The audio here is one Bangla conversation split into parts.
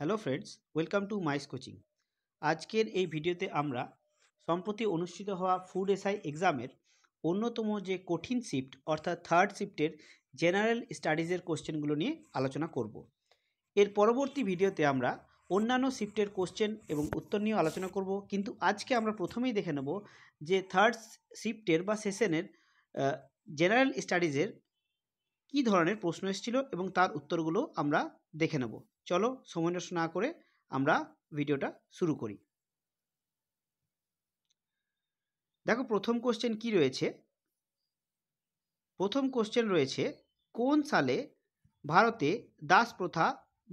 হ্যালো ফ্রেন্ডস, ওয়েলকাম টু মাইস কোচিং। আজকের এই ভিডিওতে আমরা সম্প্রতি অনুষ্ঠিত হওয়া ফুড এসআই এক্সামের অন্যতম যে কঠিন শিফট অর্থাৎ থার্ড শিফটের জেনারেল স্টাডিজের কোশ্চেনগুলো নিয়ে আলোচনা করব। এর পরবর্তী ভিডিওতে আমরা অন্যান্য শিফটের কোশ্চেন এবং উত্তর নিয়ে আলোচনা করব, কিন্তু আজকে আমরা প্রথমেই দেখে নেব যে থার্ড শিফটের বা সেশনের জেনারেল স্টাডিজের কী ধরনের প্রশ্ন এসেছিল এবং তার উত্তরগুলো আমরা দেখে নেব। চলো সময় নষ্ট না করে আমরা ভিডিওটা শুরু করি। দেখো প্রথম কোশ্চেন কি রয়েছে। প্রথম কোশ্চেন রয়েছে, কোন সালে ভারতে দাস প্রথা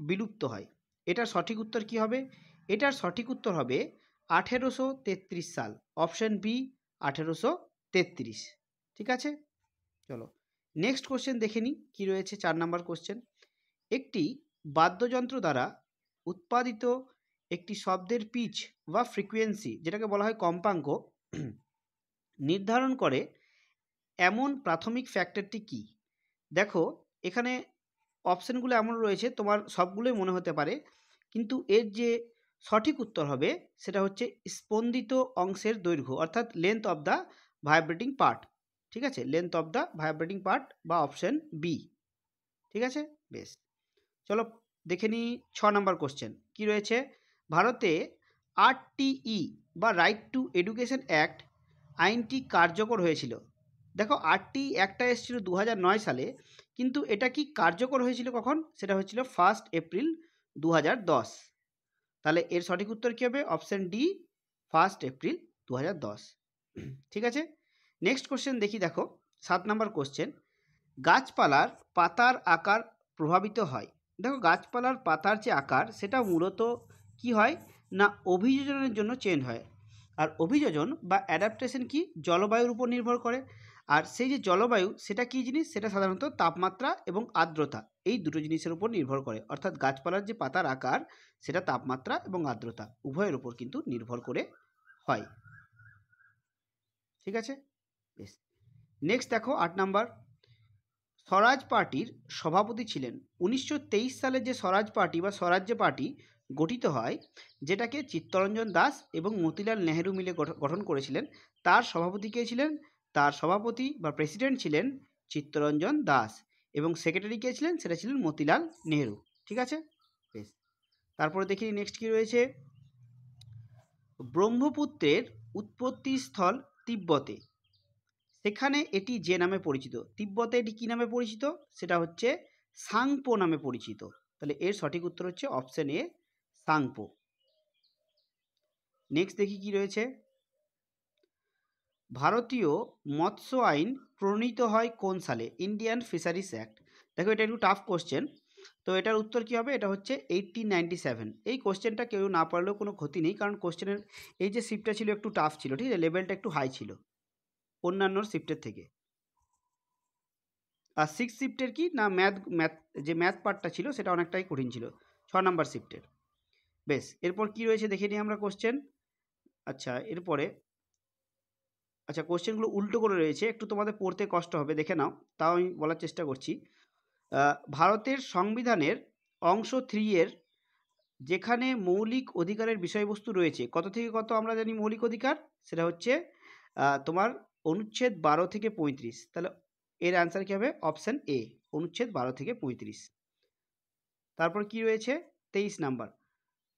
বিলুপ্ত হয়? এটার সঠিক উত্তর কি হবে? এটার সঠিক উত্তর হবে 1833 সাল, অপশন বি 1833। ঠিক আছে, চলো নেক্সট কোশ্চেন দেখে নিই কী রয়েছে। 4 নম্বর কোশ্চেন, একটি বাদ্যযন্ত্র দ্বারা উৎপাদিত একটি শব্দের পিচ বা ফ্রিকোয়েন্সি, যেটাকে বলা হয় কম্পাঙ্ক, নির্ধারণ করে এমন প্রাথমিক ফ্যাক্টরটি কি? দেখো এখানে অপশানগুলো এমন রয়েছে, তোমার সবগুলোই মনে হতে পারে, কিন্তু এর যে সঠিক উত্তর হবে সেটা হচ্ছে স্পন্দিত অংশের দৈর্ঘ্য, অর্থাৎ length of the vibrating part. ঠিক আছে, length of the vibrating part বা অপশন বি। ঠিক আছে, বেশ, চলো দেখে নিই 6 নম্বর কোশ্চেন কি রয়েছে। ভারতে আরটিই বা রাইট টু এডুকেশন অ্যাক্ট আইনটি কার্যকর হয়েছিল। দেখো আরটিই অ্যাক্টটা এসেছিল 2009 সালে, কিন্তু এটা কি কার্যকর হয়েছিল কখন? সেটা হয়েছিল 1 এপ্রিল 2010। তাহলে এর সঠিক উত্তর কী হবে? Option D, 1 April 2010। ঠিক আছে, নেক্সট কোশ্চেন দেখি। দেখো 7 নম্বর কোশ্চেন, গাছপালার পাতার আকার প্রভাবিত হয়। দেখো গাছপালার পাতার যে আকার সেটা মূলত কি হয় না অভিযোজনের জন্য চেঞ্জ হয়। আর অভিযোজন বা অ্যাডাপ্টেশন কি জলবায়ুর উপর নির্ভর করে। আর সেই যে জলবায়ু সেটা কি জিনিস? সেটা সাধারণত তাপমাত্রা এবং আর্দ্রতা, এই দুটো জিনিসের উপর নির্ভর করে। অর্থাৎ গাছপালার যে পাতার আকার সেটা তাপমাত্রা এবং আর্দ্রতা উভয়ের উপর কিন্তু নির্ভর করে হয়। ঠিক আছে, বেশ, নেক্সট দেখো 8 নাম্বার, স্বরাজ পার্টির সভাপতি ছিলেন। 1923 সালে যে স্বরাজ পার্টি বা স্বরাজ্য পার্টি গঠিত হয়, যেটাকে চিত্তরঞ্জন দাস এবং মতিলাল নেহেরু মিলে গঠন করেছিলেন, তার সভাপতি কে ছিলেন? তার সভাপতি বা প্রেসিডেন্ট ছিলেন চিত্তরঞ্জন দাস, এবং সেক্রেটারি কে ছিলেন? সেটা ছিলেন মতিলাল নেহেরু। ঠিক আছে, বেশ, তারপরে দেখি নেক্সট কি রয়েছে। ব্রহ্মপুত্রের উৎপত্তি স্থল তিব্বতে, সেখানে এটি যে নামে পরিচিত। তিব্বতে এটি কী নামে পরিচিত? সেটা হচ্ছে সাংপো নামে পরিচিত। তাহলে এর সঠিক উত্তর হচ্ছে অপশন এ, সাংপো। নেক্সট দেখি কি রয়েছে। ভারতীয় মৎস্য আইন প্রণীত হয় কোন সালে? Indian fisheries act. দেখো এটা একটু টাফ কোশ্চেন, তো এটার উত্তর কী হবে? এটা হচ্ছে 1897। এই কোশ্চেনটা কেউ না পারলেও কোনো ক্ষতি নেই, কারণ কোশ্চেনের এই যে শিফটটা ছিল একটু টাফ ছিল, ঠিক আছে, লেভেলটা একটু হাই ছিল অন্যান্য শিফটের থেকে। আর 6 শিফটের কি না ম্যাথ পার্টটা ছিল সেটা অনেকটাই কঠিন ছিল 6 নাম্বার শিফটের। বেশ, এরপর কি রয়েছে দেখে নিই আমরা কোশ্চেন। আচ্ছা এরপরে, আচ্ছা কোশ্চেনগুলো উল্টো করে রয়েছে, একটু তোমাদের পড়তে কষ্ট হবে, দেখে নাও, তাও আমি বলার চেষ্টা করছি। ভারতের সংবিধানের অংশ 3 এর যেখানে মৌলিক অধিকারের বিষয়বস্তু রয়েছে, কত থেকে কত আমরা জানি মৌলিক অধিকার? সেটা হচ্ছে তোমার অনুচ্ছেদ 12 থেকে 35। তাহলে এর অ্যান্সার কী হবে? অপশান এ, অনুচ্ছেদ 12 থেকে 35। তারপর কি রয়েছে 23 নাম্বার,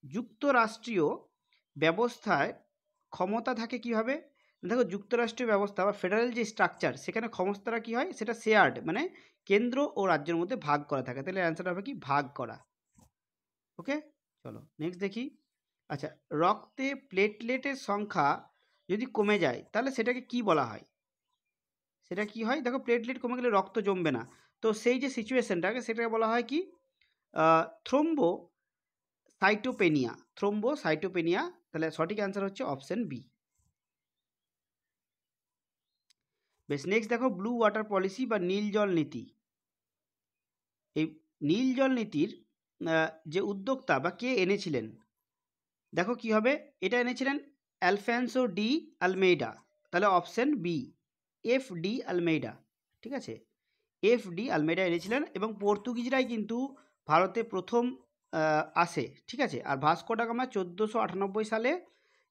যুক্তরাষ্ট্রীয় ব্যবস্থায় ক্ষমতা থাকে কিভাবে? দেখো যুক্তরাষ্ট্রীয় ব্যবস্থা বা ফেডারেল যে স্ট্রাকচার, সেখানে ক্ষমতাটা কি হয়? সেটা শেয়ার্ড, মানে কেন্দ্র ও রাজ্যের মধ্যে ভাগ করা থাকে। তাহলে অ্যান্সার হবে কি? ভাগ করা। ওকে, চলো নেক্সট দেখি। আচ্ছা, রক্তে প্লেটলেটের সংখ্যা যদি কমে যায় তাহলে সেটাকে কি বলা হয়? সেটা কি হয়? দেখো প্লেটলেট কমে গেলে রক্ত জমবে না, তো সেই যে সিচুয়েশনটাকে সেটাকে বলা হয় কি? থ্রোম্বোসাইটোপেনিয়া। থ্রোম্বোসাইটোপেনিয়া। তাহলে সঠিক অ্যান্সার হচ্ছে অপশন বি। বেশ, নেক্সট দেখো ব্লু ওয়াটার পলিসি বা নীল জল নীতি। এই নীল জল নীতির যে উদ্যোক্তা বা কে এনেছিলেন, দেখো কি হবে? এটা এনেছিলেন অ্যালফান্সো ডি আলমেইডা। তাহলে option B, F de Almeida. ঠিক আছে, এফ ডি আলমেইডা এনেছিলেন, এবং পর্তুগিজরাই কিন্তু ভারতে প্রথম আসে, ঠিক আছে। আর ভাস্কো ডা গামা 1498 সালে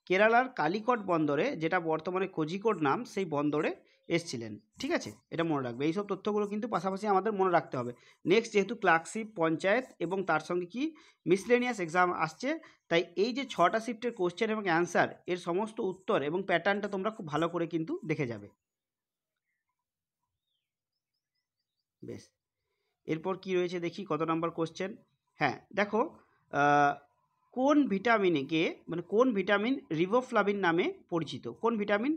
কেরালার কালিকট বন্দরে, যেটা বর্তমানে কোঝিকোড নাম, সেই বন্দরে এসছিলেন, ঠিক আছে। এটা মনে রাখবে, এইসব তথ্যগুলো কিন্তু পাশাপাশি আমাদের মনে রাখতে হবে। নেক্সট, যেহেতু ক্লার্কশিপ, পঞ্চায়েত এবং তার সঙ্গে কি মিসলেনিয়াস এক্সাম আসছে, তাই এই যে 6টা শিফটের কোশ্চেন এবং অ্যান্সার, এর সমস্ত উত্তর এবং প্যাটার্নটা তোমরা খুব ভালো করে কিন্তু দেখে যাবে। বেশ, এরপর কি রয়েছে দেখি কত নম্বর কোশ্চেন। হ্যাঁ দেখো, কোন ভিটামিনকে, মানে কোন ভিটামিন রিবোফ্লাভিন নামে পরিচিত? কোন ভিটামিন?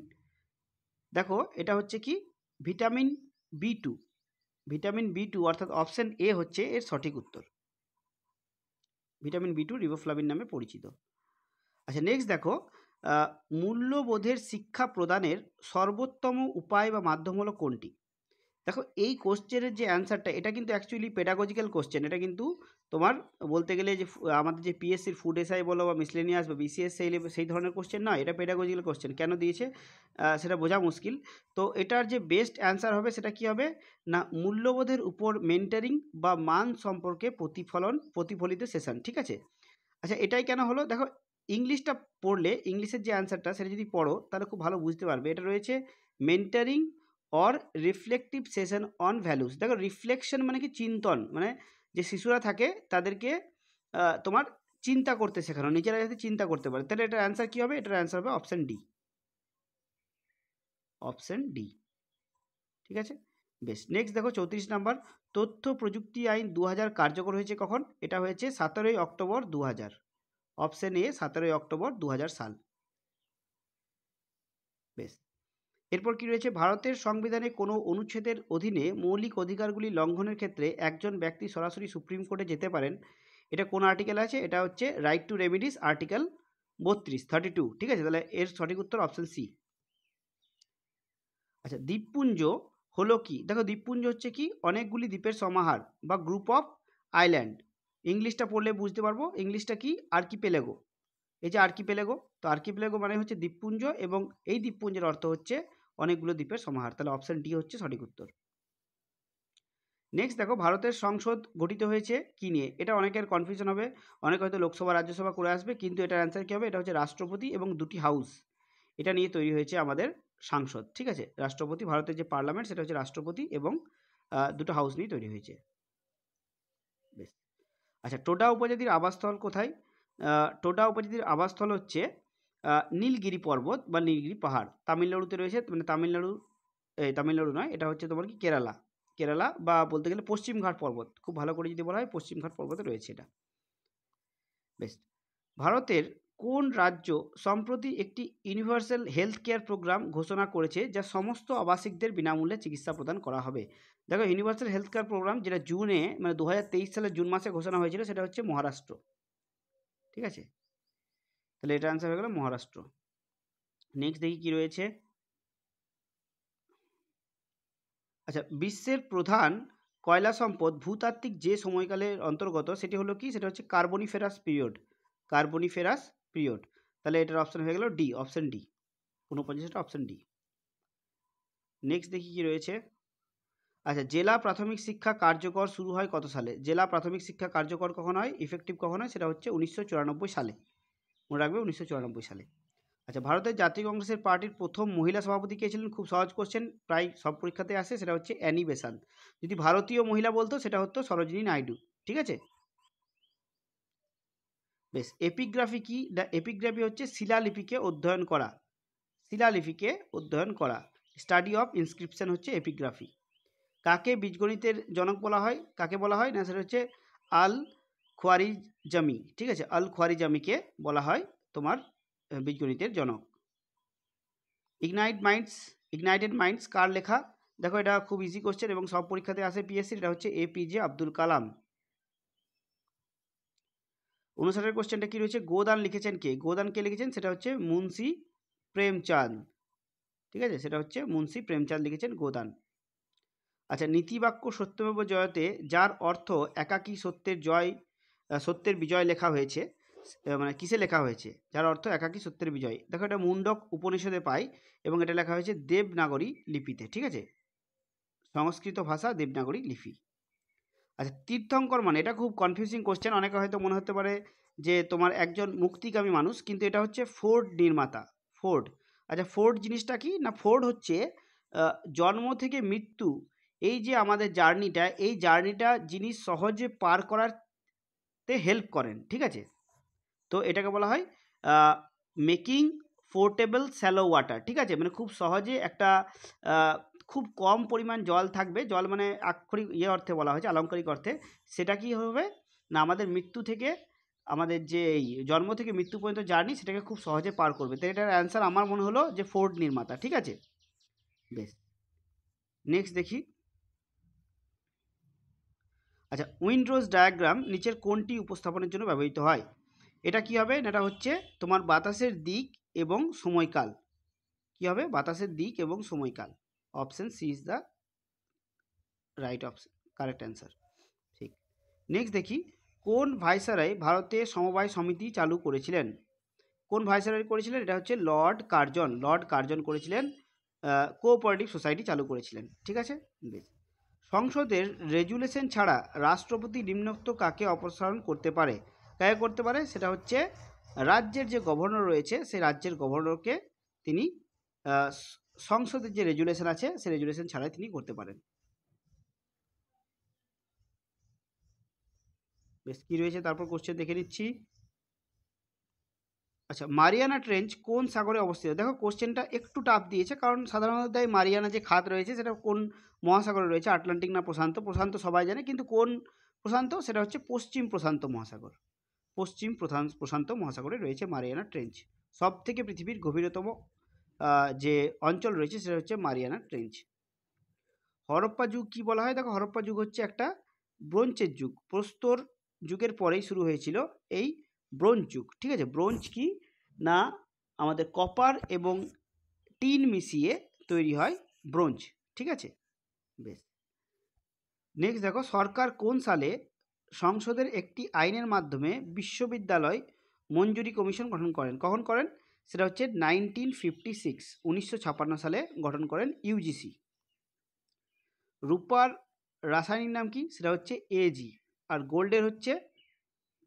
দেখো এটা হচ্ছে কি vitamin B two. Vitamin B two, অর্থাৎ অপশন এ হচ্ছে এর সঠিক উত্তর। ভিটামিন বি টু রিবোফ্লাভিন নামে পরিচিত। আচ্ছা নেক্সট দেখো, আহ, মূল্যবোধের শিক্ষা প্রদানের সর্বোত্তম উপায় বা মাধ্যম হলো কোনটি? দেখো এই কোশ্চেনের যে অ্যান্সারটা, এটা কিন্তু অ্যাকচুয়ালি পেডাগজিক্যাল কোশ্চেন। এটা কিন্তু তোমার বলতে গেলে যে আমাদের যে পিএসসির ফুড এসআই বলো বা মিসলেনিয়াস বা বিসিএস সেই ধরনের কোশ্চেন নয়, এটা পেডাগজিক্যাল কোশ্চেন। কেন দিয়েছে সেটা বোঝা মুশকিল। তো এটার যে বেস্ট অ্যান্সার হবে সেটা কি হবে না, মূল্যবোধের উপর মেন্টারিং বা মান সম্পর্কে প্রতিফলিত সেশন, ঠিক আছে। আচ্ছা এটাই কেন হলো, দেখো ইংলিশটা পড়লে, ইংলিশের যে অ্যান্সারটা সেটা যদি পড়ো তাহলে খুব ভালো বুঝতে পারবে। এটা রয়েছে মেন্টারিং or reflective session on values. দেখো রিফ্লেকশন মানে কি চিন্তন, মানে যে শিশুরা থাকে তাদেরকে তোমার চিন্তা করতে শেখানো, নিজেরা যাতে চিন্তা করতে পারে। তাহলে এটার অ্যান্সার কী হবে? এটার অ্যান্সার হবে অপশান ডি। অপশান ডি, ঠিক আছে। বেশ, নেক্সট দেখো 34 নাম্বার, তথ্য প্রযুক্তি আইন 2000 কার্যকর হয়েছে কখন? এটা হয়েছে 17ই অক্টোবর 2000। অপশন এ 17ই অক্টোবর 2000 সাল। বেশ, এরপর কি রয়েছে, ভারতের সংবিধানে কোনো অনুচ্ছেদের অধীনে মৌলিক অধিকারগুলি লঙ্ঘনের ক্ষেত্রে একজন ব্যক্তি সরাসরি সুপ্রিম কোর্টে যেতে পারেন। এটা কোন আর্টিকেল আছে? এটা হচ্ছে রাইট টু রেমিডিস, আর্টিকেল 32, ঠিক আছে। তাহলে এর সঠিক উত্তর অপশন সি। আচ্ছা দ্বীপপুঞ্জ হলো কি? দেখো দ্বীপপুঞ্জ হচ্ছে কি অনেকগুলি দ্বীপের সমাহার বা গ্রুপ অফ আইল্যান্ড। ইংলিশটা পড়লে বুঝতে পারবো, ইংলিশটা কি আর্কিপেলেগো। এই যে আর্কিপেলেগো, তো আর্কিপেলেগো মানে হচ্ছে দ্বীপপুঞ্জ, এবং এই দ্বীপপুঞ্জের অর্থ হচ্ছে অনেকগুলো দ্বীপের সমাহার। তাহলে অপশন ডি হচ্ছে সঠিক উত্তর। নেক্সট দেখো, ভারতের সংসদ গঠিত হয়েছে কি নিয়ে? এটা অনেকের কনফিউশন হবে, অনেকে হয়তো লোকসভা রাজ্যসভা করে আসবে, কিন্তু এটার অ্যান্সার কী হবে? এটা হচ্ছে রাষ্ট্রপতি এবং দুটি হাউস, এটা নিয়ে তৈরি হয়েছে আমাদের সাংসদ, ঠিক আছে। রাষ্ট্রপতি, ভারতের যে পার্লামেন্ট সেটা হচ্ছে রাষ্ট্রপতি এবং দুটো হাউস নিয়ে তৈরি হয়েছে। বেশ, আচ্ছা টোডা উপজাতির আবাসস্থল কোথায়? টোডা উপজাতির আবাসস্থল হচ্ছে নীলগিরি পর্বত বা নীলগিরি পাহাড়, তামিলনাড়ুতে রয়েছে। মানে তামিলনাড়ু নয়, এটা হচ্ছে তোমার কি কেরালা। কেরালা বা বলতে গেলে পশ্চিমঘাট পর্বত, খুব ভালো করে যদি বলা হয় পশ্চিমঘাট পর্বতে রয়েছে এটা। বেশ, ভারতের কোন রাজ্য সম্প্রতি একটি ইউনিভার্সাল হেলথ কেয়ার প্রোগ্রাম ঘোষণা করেছে যা সমস্ত আবাসিকদের বিনামূল্যে চিকিৎসা প্রদান করা হবে? দেখো ইউনিভার্সাল হেলথ কেয়ার প্রোগ্রাম যেটা জুনে, মানে 2023 সালের জুন মাসে ঘোষণা হয়েছিল, সেটা হচ্ছে মহারাষ্ট্র, ঠিক আছে। তাহলে এটা অ্যান্সার হয়ে গেল মহারাষ্ট্র। নেক্সট দেখি কি রয়েছে। আচ্ছা বিশ্বের প্রধান কয়লা সম্পদ ভূতাত্ত্বিক যে সময়কালের অন্তর্গত সেটি হলো কি? সেটা হচ্ছে কার্বনিফেরাস পিরিয়ড। কার্বনিফেরাস পিরিয়ড, তাহলে এটার অপশন হয়ে গেল ডি, অপশন ডি। 49টা অপশন ডি। নেক্সট দেখি কি রয়েছে। আচ্ছা জেলা প্রাথমিক শিক্ষা কার্যকর শুরু হয় কত সালে? জেলা প্রাথমিক শিক্ষা কার্যকর কখন হয়, ইফেক্টিভ কখন হয়? সেটা হচ্ছে 1994 সালে। মনে রাখবে 1994 সালে। আচ্ছা ভারতের জাতীয় কংগ্রেসের পার্টির প্রথম মহিলা সভাপতি কে ছিলেন? খুব সহজ কোশ্চেন, প্রায় সব পরীক্ষাতে আসে, সেটা হচ্ছে অ্যানি বেসান্ট। যদি ভারতীয় মহিলা বলতো সেটা হতো সরোজিনী নাইডু, ঠিক আছে। বেশ, এপিগ্রাফি কি? দ্য এপিগ্রাফি হচ্ছে শিলালিপিকে অধ্যয়ন করা। শিলালিপিকে অধ্যয়ন করা, স্টাডি অফ ইনস্ক্রিপশন হচ্ছে এপিগ্রাফি। কাকে বীজগণিতের জনক বলা হয়? কাকে বলা হয় না, সেটা হচ্ছে আল খোয়ারিজমি, ঠিক আছে। আল খোয়ারিজমিকে বলা হয় তোমার বীজগণিতের জনক। ইগনাইটেড মাইন্ডস কার লেখা? দেখো এটা খুব ইজি কোশ্চেন এবং সব পরীক্ষাতে আসে পিএসসি, এটা হচ্ছে এপিজে আব্দুল কালাম। 59 কোশ্চেনটা কি রয়েছে, গোদান লিখেছেন কে? গোদান কে লিখেছেন? সেটা হচ্ছে মুন্সি প্রেমচাঁদ, ঠিক আছে। সেটা হচ্ছে মুন্সি প্রেমচাঁদ লিখেছেন গোদান। আচ্ছা নীতিবাক্য সত্যমেব জয়তে, যার অর্থ একাকী সত্যের বিজয় লেখা হয়েছে, মানে কিসে লেখা হয়েছে যার অর্থ একাকী সত্যের বিজয়? দেখো এটা মুন্ডক উপনিষদে পাই এবং এটা লেখা হয়েছে দেবনাগরী লিপিতে, ঠিক আছে। সংস্কৃত ভাষা দেবনাগরী লিপি। আচ্ছা, তীর্থঙ্কর মানে এটা খুব কনফিউজিং কোশ্চেন, অনেকে হয়তো মনে হতে পারে যে তোমার একজন মুক্তিকামী মানুষ, কিন্তু এটা হচ্ছে ফোর্ড নির্মাতা, ফোর্ড। আচ্ছা, ফোর্ড জিনিসটা কি না, ফোর্ড হচ্ছে জন্ম থেকে মৃত্যু, এই যে আমাদের জার্নিটা, এই জার্নিটা যিনি সহজে পার করাতে হেল্প করেন, ঠিক আছে। তো এটাকে বলা হয় মেকিং পোর্টেবল স্যালো ওয়াটার, ঠিক আছে, মানে খুব সহজে একটা আহ, খুব কম পরিমাণ জল থাকবে, জল মানে আক্ষরিক অর্থে বলা হয়েছে, আলংকারিক অর্থে, সেটা কি হবে না আমাদের মৃত্যু থেকে, আমাদের যে এই জন্ম থেকে মৃত্যু পর্যন্ত জার্নি, সেটাকে খুব সহজে পার করবে। তো এটার অ্যান্সার আমার মনে হলো যে ফোর্ড নির্মাতা, ঠিক আছে। বেশ, নেক্সট দেখি। আচ্ছা, উইন্ডরোজ ডায়াগ্রাম নিচের কোনটি উপস্থাপনের জন্য ব্যবহৃত হয়? এটা কি হবে না, এটা হচ্ছে তোমার বাতাসের দিক এবং সময়কাল। কি হবে? বাতাসের দিক এবং সময়কাল। Option C is the right option, correct answer. ঠিক। নেক্সট দেখি, কোন ভাইসরয় ভারতে সমবায় সমিতি চালু করেছিলেন? কোন ভাইসরয় করেছিলেন? এটা হচ্ছে লর্ড কার্জন। লর্ড কার্জন করেছিলেন, কোঅপারেটিভ সোসাইটি চালু করেছিলেন, ঠিক আছে। বেশ। সংসদের রেজুলেশন ছাড়া রাষ্ট্রপতি নিম্নোক্ত কাকে অপসারণ করতে পারে? কাকে করতে পারে? সেটা হচ্ছে রাজ্যের যে গভর্নর রয়েছে, সেই রাজ্যের গভর্নরকে তিনি সংসদের যে রেজুলেশন আছে, সেই রেজুলেশন ছাড়াই তিনি করতে পারেন। বেশ, কি রয়েছে তারপর কোশ্চেন দেখে নিচ্ছি। আচ্ছা, মারিয়ানা ট্রেঞ্চ কোন সাগরে অবস্থিত? দেখো কোশ্চেনটা একটু টাফ দিয়েছে, কারণ সাধারণত এই মারিয়ানা যে খাত রয়েছে সেটা কোন মহাসাগরে রয়েছে, আটলান্টিক না প্রশান্ত? প্রশান্ত সবাই জানে, কিন্তু কোন প্রশান্ত? সেটা হচ্ছে পশ্চিম প্রশান্ত মহাসাগর। পশ্চিম প্রশান্ত মহাসাগরে রয়েছে মারিয়ানা ট্রেঞ্চ। সব থেকে পৃথিবীর গভীরতম যে অঞ্চল রয়েছে সেটা হচ্ছে মারিয়ানা ট্রেঞ্চ। হরপ্পা যুগ কি বলা হয়? দেখো, হরপ্পা যুগ হচ্ছে একটা ব্রোঞ্জের যুগ, প্রস্তর যুগের পরেই শুরু হয়েছিল এই ব্রোঞ্জ যুগ, ঠিক আছে। ব্রোঞ্জ কি না, আমাদের কপার এবং টিন মিশিয়ে তৈরি হয় ব্রোঞ্জ, ঠিক আছে। বেশ, নেক্সট দেখো, সরকার কোন সালে সংসদের একটি আইনের মাধ্যমে বিশ্ববিদ্যালয় মঞ্জুরি কমিশন গঠন করেন? কখন করেন? সেটা হচ্ছে 1956, 1956 সালে গঠন করেন ইউজিসি। রূপার রাসায়নিক নাম কি? সেটা হচ্ছে এজি। আর গোল্ডের হচ্ছে,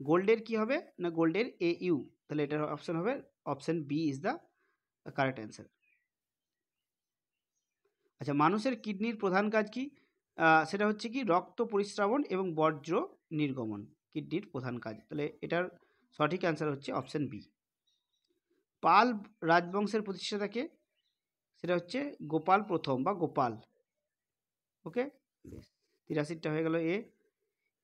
গোল্ডের কি হবে না, গোল্ডের AU। তাহলে এটার অপশন হবে option B is the correct answer. আচ্ছা, মানুষের কিডনির প্রধান কাজ কি? সেটা হচ্ছে কি রক্ত পরিস্রাবণ এবং বর্জ্য নির্গমন, কিডনির প্রধান কাজ। তাহলে এটার সঠিক অ্যান্সার হচ্ছে অপশন বি। পাল রাজবংশের প্রতিষ্ঠাতাকে? সেটা হচ্ছে গোপাল প্রথম বা গোপাল। ওকে, বেশ, 83টা হয়ে গেল এ।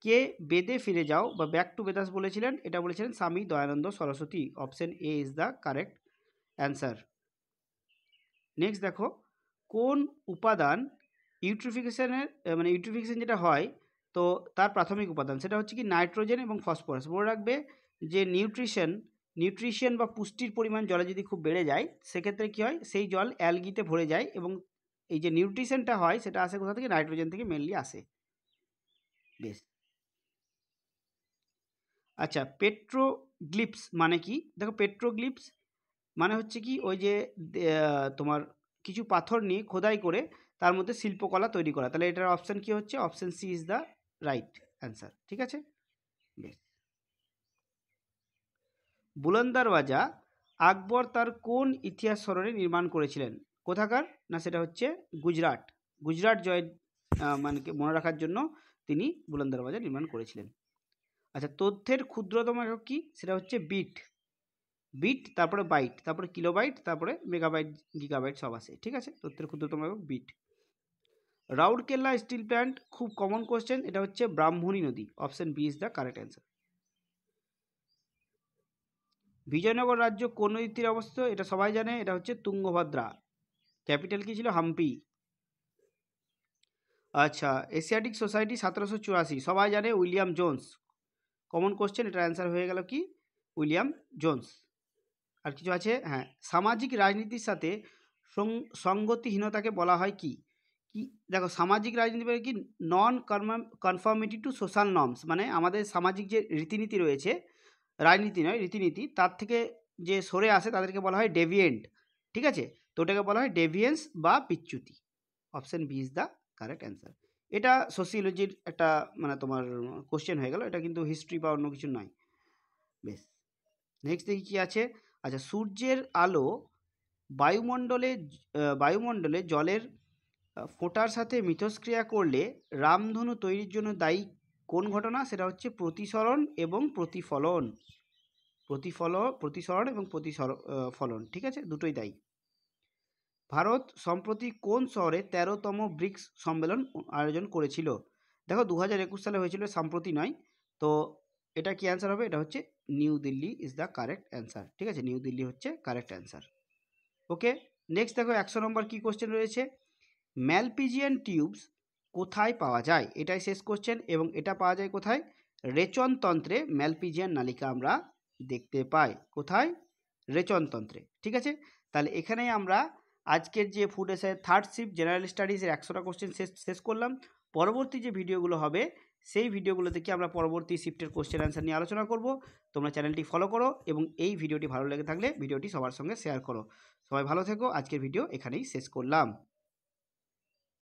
কে বেদে ফিরে যাও বা ব্যাক টু বেদাস বলেছিলেন? এটা বলেছিলেন Swami Dayananda Saraswati. Option A is the correct answer. Next দেখো, কোন উপাদান ইউট্রিফিকেশনের মানে ইউট্রিফিকেশন যেটা হয়, তো তার প্রাথমিক উপাদান সেটা হচ্ছে কি নাইট্রোজেন এবং ফসফরাস। মনে রাখবে যে নিউট্রিশন বা পুষ্টির পরিমাণ জলে যদি খুব বেড়ে যায়, সেক্ষেত্রে কী হয়, সেই জল অ্যালগিতে ভরে যায়, এবং এই যে নিউট্রিশনটা হয় সেটা আসে কোথা থেকে? নাইট্রোজেন থেকে মেনলি আসে। বেশ। আচ্ছা, পেট্রোগ্লিপস মানে কি? দেখো, পেট্রোগ্লিপস মানে হচ্ছে কি ওই যে তোমার কিছু পাথর নিয়ে খোদাই করে তার মধ্যে শিল্পকলা তৈরি করা। তাহলে এটার অপশন কি হচ্ছে? Option C is the right answer, ঠিক আছে। বেশ। বুলন্দারওয়াজা আকবর তার কোন ইতিহাস স্মরণে নির্মাণ করেছিলেন? কোথাকার না, সেটা হচ্ছে গুজরাট। গুজরাট জয় মানে মনে রাখার জন্য তিনি বুলন্দারওয়াজা নির্মাণ করেছিলেন। আচ্ছা, তথ্যের ক্ষুদ্রতম একক কি? সেটা হচ্ছে বিট। বিট, তারপরে বাইট, তারপরে কিলোবাইট, তারপরে মেগাবাইট, গিগাবাইট সব আসে, ঠিক আছে। তথ্যের ক্ষুদ্রতম একক বিট। রাউরকেল্লা স্টিল প্ল্যান্ট, খুব কমন কোশ্চেন, এটা হচ্ছে ব্রাহ্মণী নদী। Option B is the correct answer. Vijayanagara রাজ্য কোন নদীর তীরে অবস্থিত? এটা সবাই জানে, এটা হচ্ছে তুঙ্গভদ্রা। ক্যাপিটাল কি ছিল? হাম্পি। আচ্ছা, এশিয়াটিক সোসাইটি 1784, সবাই জানে উইলিয়াম জোন্স। কমন কোশ্চেন, এটার অ্যান্সার হয়ে গেল কি? William Jones. আর কিছু আছে? হ্যাঁ, সামাজিক রাজনীতির সাথে সঙ্গতিহীনতাকে বলা হয় কি? কি দেখো, সামাজিক রাজনীতি বলে কি নন কনফর্মিটি টু সোশ্যাল নর্মস, মানে আমাদের সামাজিক যে রীতিনীতি রয়েছে, রাজনীতি নয় রীতিনীতি, তার থেকে যে সরে আসে তাদেরকে বলা হয় ডেভিয়েন্ট, ঠিক আছে। তো ওটাকে বলা হয় ডেভিয়েন্স বা বিচ্যুতি। Option B is the correct answer. এটা সোসিওলজির একটা মানে তোমার কোশ্চেন হয়ে গেল, এটা কিন্তু হিস্ট্রি বা অন্য কিছু নয়। বেশ, নেক্সট দেখি কী আছে। আচ্ছা, সূর্যের আলো বায়ুমণ্ডলে জলের ফোঁটার সাথে মিথস্ক্রিয়া করলে রামধনু তৈরির জন্য দায়ী কোন ঘটনা? সেটা হচ্ছে প্রতিসরণ এবং প্রতিফলন। প্রতিসরণ এবং ফলন, ঠিক আছে, দুটোই দায়ী। ভারত সম্প্রতি কোন শহরে 13তম ব্রিক্স সম্মেলন আয়োজন করেছিল? দেখো 2021 সালে হয়েছিল, সম্প্রতি নয়। তো এটা কি অ্যান্সার হবে? এটা হচ্ছে new Delhi is the correct answer, ঠিক আছে, নিউ দিল্লি হচ্ছে কারেক্ট অ্যান্সার। ওকে, নেক্সট দেখো 100 নম্বর কি কোশ্চেন রয়েছে। ম্যালপিজিয়ান টিউবস কোথায় পাওয়া যায়? এটাই শেষ কোশ্চেন, এবং এটা পাওয়া যায় কোথায়? রেচনতন্ত্রে ম্যালপিজিয়ান নালিকা আমরা দেখতে পাই। কোথায়? রেচনতন্ত্রে, ঠিক আছে। তাহলে এখানেই আমরা আজকের যে food SI third shift general স্টাডিজের 100টা কোশ্চেন শেষ করলাম। পরবর্তী যে ভিডিওগুলো হবে সেই ভিডিওগুলো থেকে আমরা পরবর্তী শিফটের কোশ্চেন অ্যান্সার নিয়ে আলোচনা করব। তোমরা চ্যানেলটি ফলো করো এবং এই ভিডিওটি ভালো লেগে থাকলে ভিডিওটি সবার সঙ্গে শেয়ার করো। সবাই ভালো থেকো, আজকের ভিডিও এখানেই শেষ করলাম।